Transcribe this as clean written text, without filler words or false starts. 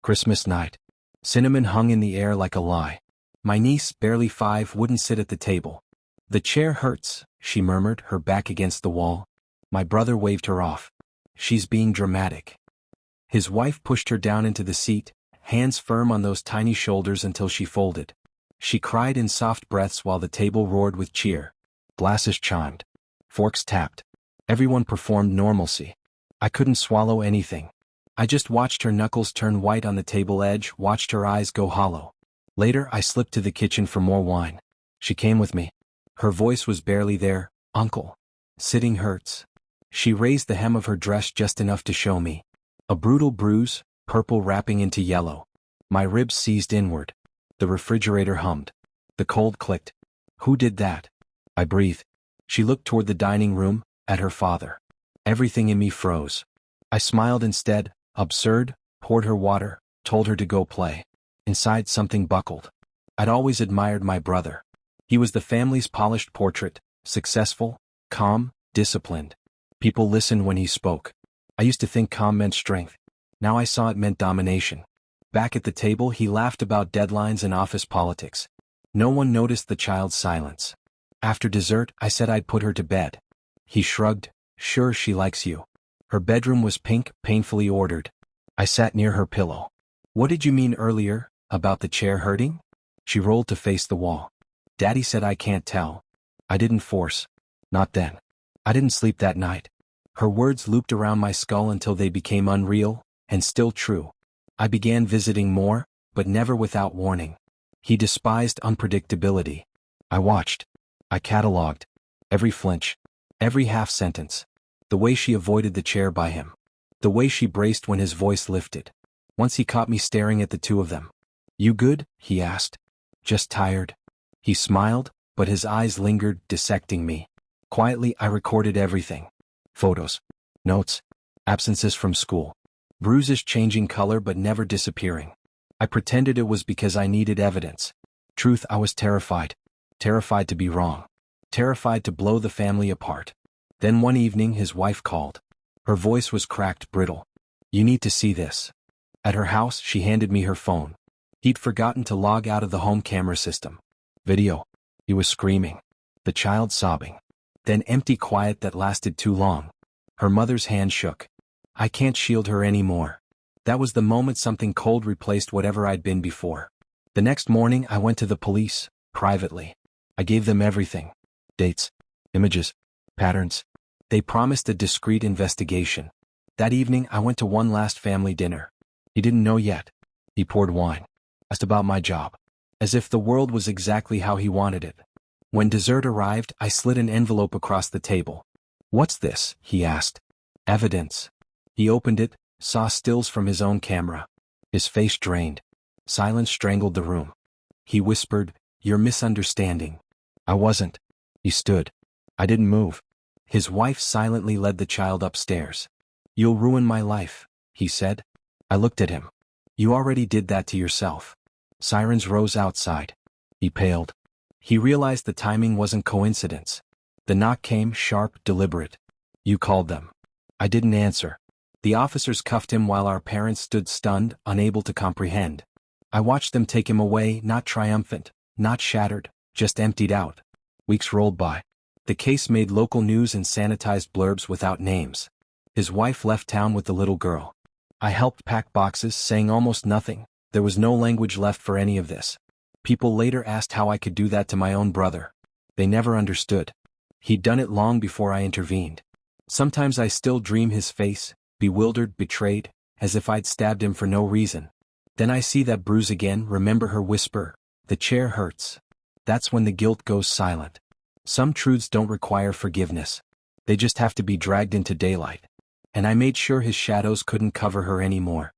Christmas night. Cinnamon hung in the air like a lie. My niece, barely 5, wouldn't sit at the table. "The chair hurts," she murmured, her back against the wall. My brother waved her off. "She's being dramatic." His wife pushed her down into the seat, hands firm on those tiny shoulders until she folded. She cried in soft breaths while the table roared with cheer. Glasses chimed. Forks tapped. Everyone performed normalcy. I couldn't swallow anything. I just watched her knuckles turn white on the table edge, watched her eyes go hollow. Later, I slipped to the kitchen for more wine. She came with me. Her voice was barely there. "Uncle. Sitting hurts." She raised the hem of her dress just enough to show me. A brutal bruise, purple wrapping into yellow. My ribs seized inward. The refrigerator hummed. The cold clicked. "Who did that?" I breathed. She looked toward the dining room, at her father. Everything in me froze. I smiled instead, absurd, poured her water, told her to go play. Inside, something buckled. I'd always admired my brother. He was the family's polished portrait, successful, calm, disciplined. People listened when he spoke. I used to think calm meant strength. Now I saw it meant domination. Back at the table, he laughed about deadlines and office politics. No one noticed the child's silence. After dessert, I said I'd put her to bed. He shrugged. "Sure, she likes you." Her bedroom was pink, painfully ordered. I sat near her pillow. "What did you mean earlier, about the chair hurting?" She rolled to face the wall. "Daddy said I can't tell." I didn't force. Not then. I didn't sleep that night. Her words looped around my skull until they became unreal, and still true. I began visiting more, but never without warning. He despised unpredictability. I watched. I catalogued. Every flinch. Every half sentence. The way she avoided the chair by him. The way she braced when his voice lifted. Once he caught me staring at the two of them. "You good?" he asked. "Just tired." He smiled, but his eyes lingered, dissecting me. Quietly, I recorded everything. Photos. Notes. Absences from school. Bruises changing color but never disappearing. I pretended it was because I needed evidence. Truth, I was terrified. Terrified to be wrong. Terrified to blow the family apart. Then one evening his wife called. Her voice was cracked, brittle. "You need to see this." At her house, she handed me her phone. He'd forgotten to log out of the home camera system. Video. He was screaming. The child sobbing. Then empty quiet that lasted too long. Her mother's hand shook. I can't shield her anymore. That was the moment something cold replaced whatever I'd been before. The next morning I went to the police, privately. I gave them everything. Dates. Images. Patterns. They promised a discreet investigation. That evening I went to one last family dinner. He didn't know yet. He poured wine. Asked about my job. As if the world was exactly how he wanted it. When dessert arrived, I slid an envelope across the table. "What's this?" he asked. "Evidence." He opened it, saw stills from his own camera. His face drained. Silence strangled the room. He whispered, "You're misunderstanding." I wasn't. He stood. I didn't move. His wife silently led the child upstairs. "You'll ruin my life," he said. I looked at him. "You already did that to yourself." Sirens rose outside. He paled. He realized the timing wasn't coincidence. The knock came, sharp, deliberate. "You called them." I didn't answer. The officers cuffed him while our parents stood stunned, unable to comprehend. I watched them take him away, not triumphant, not shattered, just emptied out. Weeks rolled by. The case made local news and sanitized blurbs without names. His wife left town with the little girl. I helped pack boxes, saying almost nothing. There was no language left for any of this. People later asked how I could do that to my own brother. They never understood. He'd done it long before I intervened. Sometimes I still dream his face, bewildered, betrayed, as if I'd stabbed him for no reason. Then I see that bruise again, remember her whisper, "The chair hurts." That's when the guilt goes silent. Some truths don't require forgiveness. They just have to be dragged into daylight. And I made sure his shadows couldn't cover her anymore.